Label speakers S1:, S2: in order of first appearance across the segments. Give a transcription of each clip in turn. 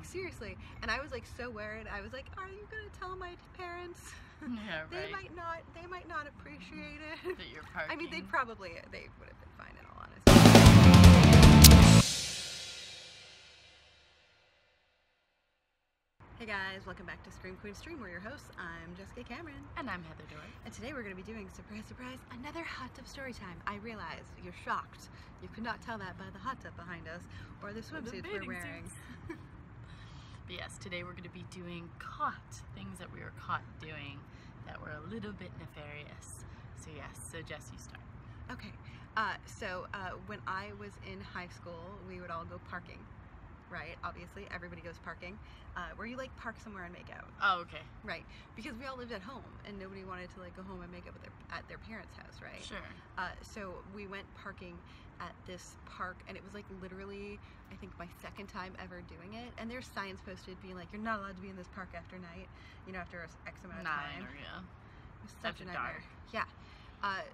S1: Like, seriously. And I was like so worried. I was like, are you gonna tell my parents?
S2: Yeah,
S1: They
S2: right.
S1: might not appreciate it.
S2: That you're parking.
S1: I mean, they would have been fine in all honesty. Hey guys, welcome back to Scream Queen Stream. We're your hosts. I'm Jessica Cameron.
S2: And I'm Heather Dorff.
S1: And today we're going to be doing, surprise, surprise, another hot tub story time. I realize you're shocked. You could not tell that by the hot tub behind us or the swimsuits we're wearing.
S2: But yes, today we're going to be doing things that we were caught doing that were a little bit nefarious. So yes, so Jess, you start.
S1: Okay, when I was in high school, we would all go parking. Right, obviously, everybody goes parking, where you like park somewhere and make out.
S2: Oh, okay.
S1: Right, because we all lived at home, and nobody wanted to like go home and make out at their parents' house, right?
S2: Sure.
S1: So we went parking at this park, and it was like literally, I think, my second time ever doing it. And there's signs posted being like, "You're not allowed to be in this park after night," you know, after X amount of time.
S2: 9 or yeah.
S1: It was such a nightmare.
S2: Dark.
S1: Yeah.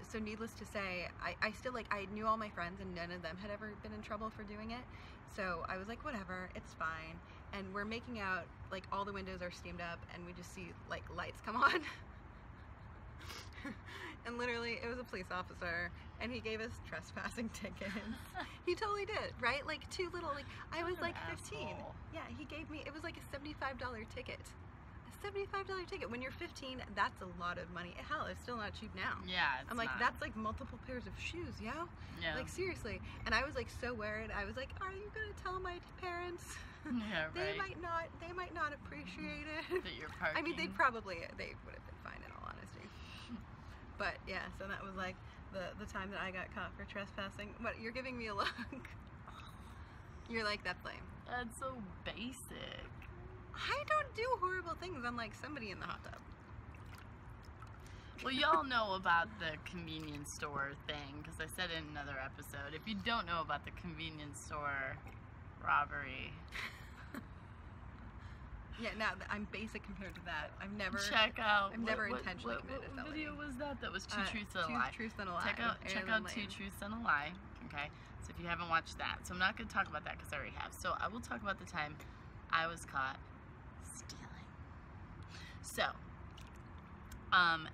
S1: So needless to say, I still I knew all my friends and none of them had ever been in trouble for doing it. So I was like, whatever, it's fine. And we're making out, like all the windows are steamed up and we just see like lights come on. And literally it was a police officer and he gave us trespassing tickets. He totally did, right? Like two little, I was like 15.
S2: Asshole.
S1: Yeah, he gave me, it was like a $75 ticket. $75 ticket. When you're 15, that's a lot of money. Hell, it's still not cheap now.
S2: Yeah,
S1: I'm like, that's like multiple pairs of shoes, yo.
S2: Yeah.
S1: Like, seriously. And I was like so worried. I was like, are you gonna tell my parents?
S2: Yeah,
S1: They
S2: right.
S1: might not appreciate it.
S2: That you're parking.
S1: I mean, they would have been fine in all honesty. But yeah, so that was like the time that I got caught for trespassing. What, you're giving me a look? You're like, that's lame.
S2: That's so basic.
S1: I don't do horrible things unlike somebody in the hot tub.
S2: Well, y'all know about the convenience store thing, because I said in another episode. If you don't know about the convenience store robbery,
S1: yeah, now I'm basic compared to that. I've never intentionally committed a felony.
S2: What video was that? That was Two Truths and a Lie.
S1: Two Truths and a Lie.
S2: Check out Two Truths and a Lie. Okay, so if you haven't watched that, so I'm not going to talk about that because I already have. So I will talk about the time I was caught stealing. So,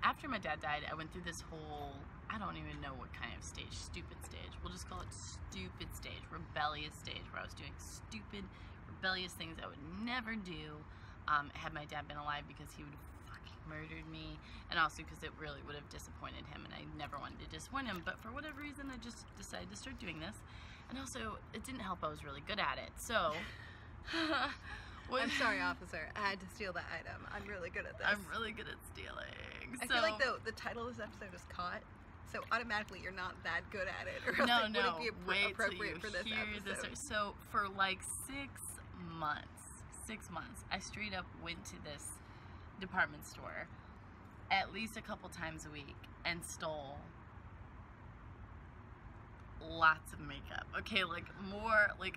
S2: after my dad died, I went through this whole, I don't even know what kind of stage, stupid stage. We'll just call it stupid stage, rebellious stage, where I was doing stupid, rebellious things I would never do had my dad been alive, because he would have fucking murdered me, and also because it really would have disappointed him, and I never wanted to disappoint him. But for whatever reason, I just decided to start doing this, and also it didn't help I was really good at it. So
S1: I'm sorry, officer. I had to steal that item. I'm really good at this.
S2: I'm really good at stealing.
S1: I feel like the title of this episode is Caught, so automatically you're not that good at it. Or else it wouldn't be appropriate for this episode.
S2: So for like 6 months, I straight up went to this department store at least a couple times a week and stole lots of makeup. Okay, like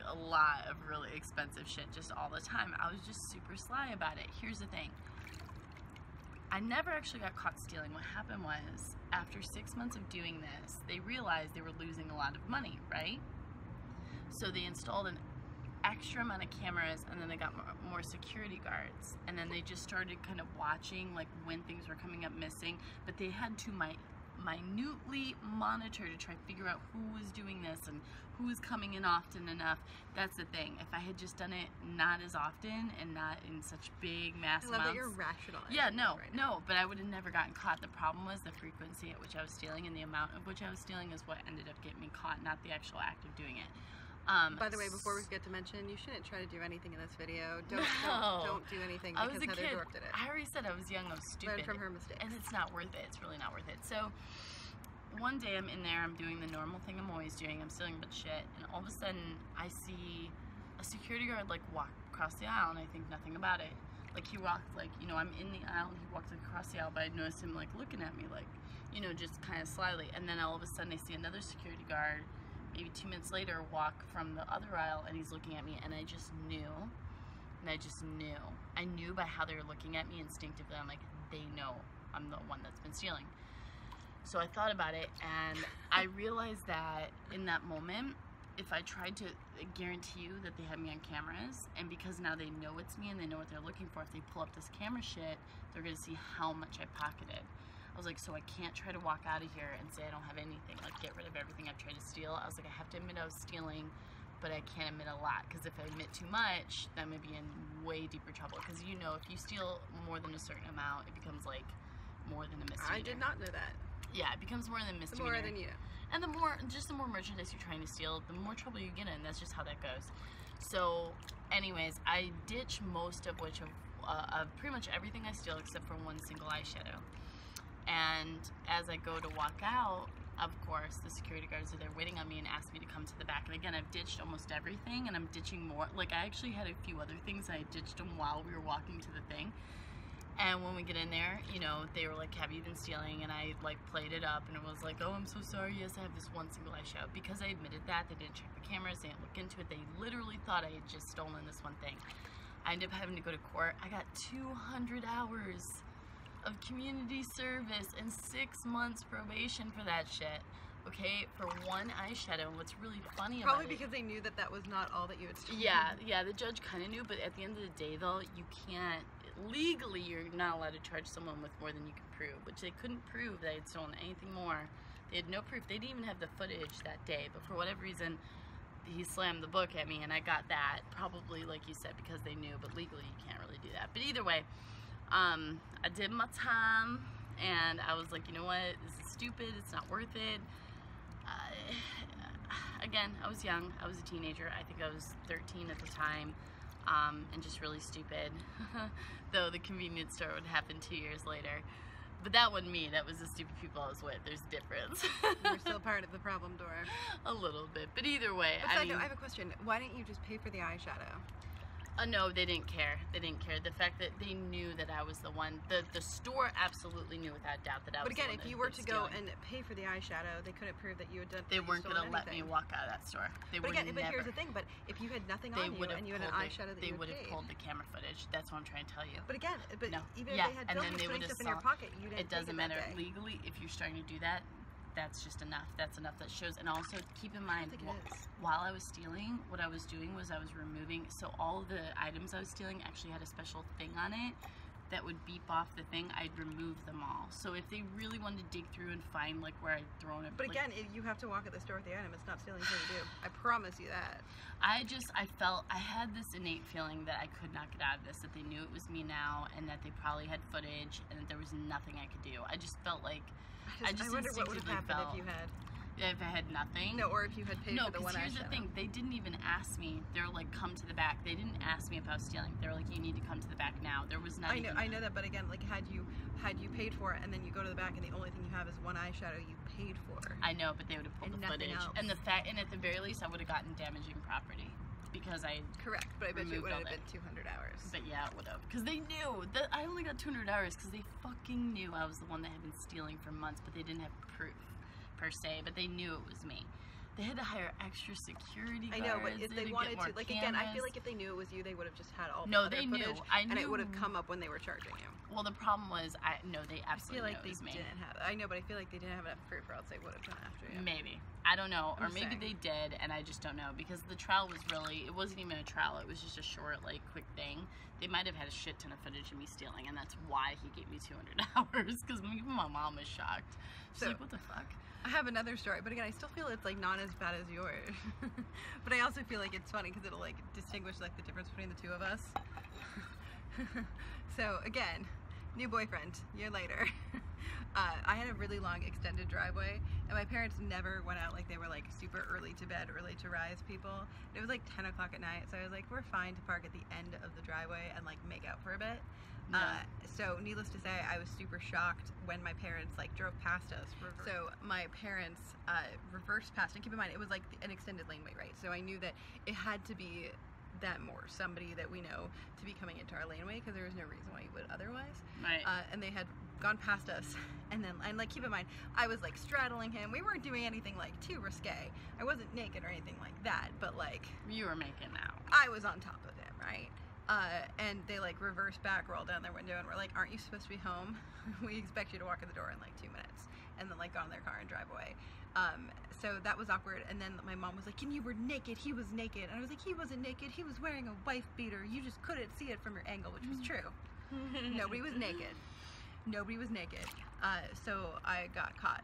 S2: a lot of really expensive shit just all the time. I was just super sly about it. Here's the thing. I never actually got caught stealing. What happened was, after 6 months of doing this, they realized they were losing a lot of money, right? So they installed an extra amount of cameras, and then they got more security guards, and then they just started kind of watching like when things were coming up missing, but they had to minutely monitor to try to figure out who was doing this and who was coming in often enough. That's the thing. If I had just done it not as often and not in such big mass amounts.
S1: I love that you're rationalizing.
S2: Yeah, no, but I would have never gotten caught. The problem was the frequency at which I was stealing and the amount of which I was stealing is what ended up getting me caught, not the actual act of doing it.
S1: By the way, before we forget to mention, you shouldn't try to do anything in this video. Don't do anything because Heather Dorff did it.
S2: I already said I was young, I was stupid.
S1: Learn from her mistakes.
S2: And it's not worth it. It's really not worth it. So, one day I'm in there, I'm doing the normal thing I'm always doing. I'm stealing a bunch of shit, and all of a sudden, I see a security guard, like, walk across the aisle, and I think nothing about it. Like, he walked, like, you know, I'm in the aisle, and he walked across the aisle, but I noticed him, like, looking at me, like, you know, just kind of slyly. And then all of a sudden, I see another security guard, maybe 2 minutes later, walk from the other aisle, and he's looking at me, and I just knew. I knew by how they were looking at me instinctively. I'm like, they know I'm the one that's been stealing. So I thought about it, and I realized that in that moment, if I tried to guarantee you that they had me on cameras, and because now they know it's me and they know what they're looking for, if they pull up this camera shit, they're gonna see how much I pocketed. I was like, so I can't try to walk out of here and say I don't have anything, like get rid of everything I've tried to steal. I was like, I have to admit I was stealing, but I can't admit a lot, because if I admit too much, then I'm gonna be in way deeper trouble. Because you know, if you steal more than a certain amount, it becomes like more than a misdemeanor.
S1: I did not know that.
S2: Yeah, it becomes more than a misdemeanor.
S1: The more than you know.
S2: And the more merchandise you're trying to steal, the more trouble you get in. That's just how that goes. So, anyways, I ditch most of pretty much everything I steal except for one single eyeshadow. And as I go to walk out, of course, the security guards are there waiting on me and ask me to come to the back. And again, I've ditched almost everything, and I'm ditching more. Like, I actually had a few other things. I ditched them while we were walking to the thing. And when we get in there, you know, they were like, have you been stealing? And I like played it up, and it was like, oh, I'm so sorry, yes, I have this one single eyeshadow. Because I admitted that, they didn't check the cameras, they didn't look into it, they literally thought I had just stolen this one thing. I ended up having to go to court. I got 200 hours of community service and 6 months probation for that shit. Okay, for one eyeshadow. And what's really funny about it,
S1: probably because they knew that that was not all that you had stolen.
S2: Yeah, the judge kind of knew, but at the end of the day, though, you can't, legally, you're not allowed to charge someone with more than you can prove, which they couldn't prove that I had stolen anything more. They had no proof. They didn't even have the footage that day, but for whatever reason, he slammed the book at me, and I got that, probably, like you said, because they knew, but legally, you can't really do that. But either way, I did my time, and I was like, you know what, this is stupid, it's not worth it. Again, I was young, I was a teenager, I think I was 13 at the time, and just really stupid, though the convenience store would happen 2 years later. But that wasn't me, that was the stupid people I was with. There's a difference.
S1: You're still part of the problem, Dora.
S2: A little bit, but either way,
S1: I mean, I have a question. Why didn't you just pay for the eyeshadow?
S2: No, they didn't care. They didn't care. The fact that they knew that I was the one, the store absolutely knew without doubt that I was the one.
S1: But again, if you were to go and pay for the eyeshadow, they couldn't prove that you had done.
S2: They weren't going to let me walk out of that store. They would never.
S1: But here's the thing. But if you had nothing on you and you had an eyeshadow that you
S2: would have pulled the camera footage. That's what I'm trying to tell you.
S1: But again,
S2: no.
S1: Even if they had filmed putting stuff in your pocket, you didn't.
S2: It doesn't matter legally if you're starting to do that. That's just enough. That's enough that shows. And also keep in mind, while I was stealing, what I was doing was I was removing, so all the items I was stealing actually had a special thing on it that would beep off the thing. I'd remove them all. So if they really wanted to dig through and find like where I'd thrown it.
S1: But again, you have to walk at the store with the item. It's not stealing until you do. I promise you that.
S2: I had this innate feeling that I could not get out of this, that they knew it was me now, and that they probably had footage, and that there was nothing I could do. I just felt like, I wonder what would have happened
S1: if you had.
S2: If I had nothing.
S1: No, or if you had paid for the one eyeshadow.
S2: No, because here's the thing. They didn't even ask me. They were like, come to the back. They didn't ask me if I was stealing. They were like, you need to come to the back now. There was not
S1: I know that, but again, like, had you paid for it and then you go to the back and the only thing you have is one eyeshadow you paid for.
S2: I know, but they would have pulled the footage.
S1: Else.
S2: And at the very least, I would have gotten damaging property. Because I
S1: correct, but I bet you it would have been 200 hours.
S2: But yeah, it would have. Because they knew that I only got 200 hours because they fucking knew I was the one that had been stealing for months, but they didn't have proof per se. But they knew it was me. They had to hire extra security guards.
S1: I know, but if they wanted to, like,
S2: cameras.
S1: again, I feel like if they knew it was you, they would have just had all the
S2: no,
S1: other
S2: they
S1: footage,
S2: knew. I knew,
S1: and it would have come up when they were charging you.
S2: Well, the problem was, no, they absolutely
S1: knew it was me. I know, but I feel like they didn't have enough proof, or else they would have gone after you.
S2: Maybe. I don't know, or maybe they did, and I just don't know, because the trial was really, it wasn't even a trial, it was just a short, like, quick thing. They might have had a shit ton of footage of me stealing, and that's why he gave me 200 hours, because even my mom was shocked. She's like, what the fuck?
S1: I have another story, but again, I still feel it's, like, not as bad as yours. But I also feel like it's funny, because it'll, like, distinguish, like, the difference between the two of us. So, again, new boyfriend, year later. I had a really long extended driveway, and my parents never went out, like, they were, like, super early to bed, early to rise people. It was, like, 10 o'clock at night, so I was like, we're fine to park at the end of the driveway and, like, make out for a bit. Yeah. So, needless to say, I was super shocked when my parents, like, drove past us. So, my parents reversed past, and keep in mind, it was, like, an extended laneway, right? So, I knew that it had to be them or somebody that we know to be coming into our laneway, because there was no reason why you would otherwise.
S2: Right.
S1: And they had gone past us, and like, keep in mind, I was, like, straddling him. We weren't doing anything, like, too risque. I wasn't naked or anything like that, but, like,
S2: you were making out.
S1: I was on top of him, right? And they, like, reverse back, roll down their window, and we're like, aren't you supposed to be home? We expect you to walk in the door in, like, 2 minutes. and then like got in their car and drive away. So that was awkward. And then my mom was like, and you were naked. He was naked. And I was like, he wasn't naked. He was wearing a wife beater. You just couldn't see it from your angle, which was true. Nobody was naked. Nobody was naked. So I got caught.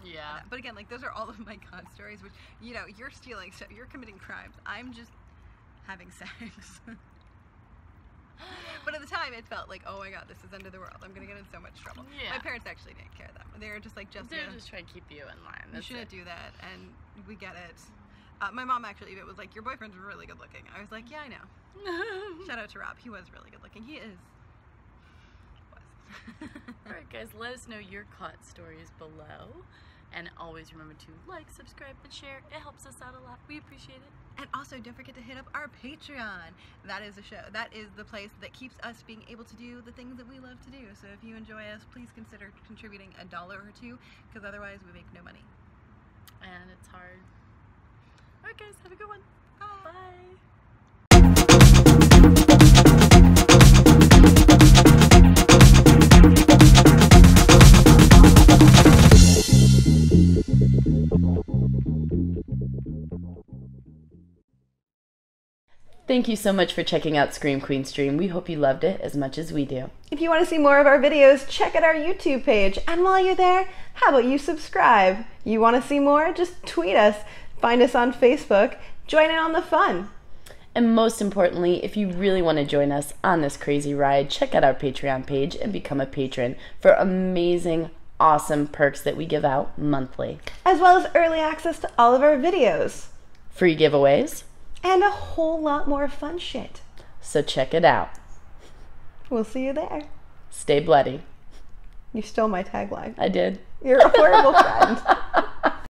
S2: Yeah.
S1: But again, like those are all of my con stories, which, you know, you're stealing stuff, you're committing crimes. I'm just having sex. But at the time, it felt like, oh my god, this is end of the world. I'm gonna get in so much trouble.
S2: Yeah.
S1: My parents actually didn't care that. They were just like,
S2: they're just trying to keep you in line.
S1: You shouldn't do that, and we get it. My mom actually even was like, your boyfriend's really good looking. I was like, yeah, I know. Shout out to Rob. He was really good looking. He is. Was.
S2: Alright guys, let us know your caught stories below. And always remember to like, subscribe, and share. It helps us out a lot. We appreciate it.
S1: And also, don't forget to hit up our Patreon. That is a show. That is the place that keeps us being able to do the things that we love to do. So if you enjoy us, please consider contributing $1 or $2, because otherwise we make no money.
S2: And it's hard. Alright guys, have a good one.
S1: Bye.
S2: Bye. Thank you so much for checking out Scream Queen Stream. We hope you loved it as much as we do.
S1: If you want to see more of our videos, check out our YouTube page. And while you're there, how about you subscribe? You want to see more? Just tweet us. Find us on Facebook. Join in on the fun.
S2: And most importantly, if you really want to join us on this crazy ride, check out our Patreon page and become a patron for amazing, awesome perks that we give out monthly.
S1: As well as early access to all of our videos.
S2: Free giveaways.
S1: And a whole lot more fun shit.
S2: So check it out.
S1: We'll see you there.
S2: Stay bloody.
S1: You stole my tagline.
S2: I did.
S1: You're a horrible friend.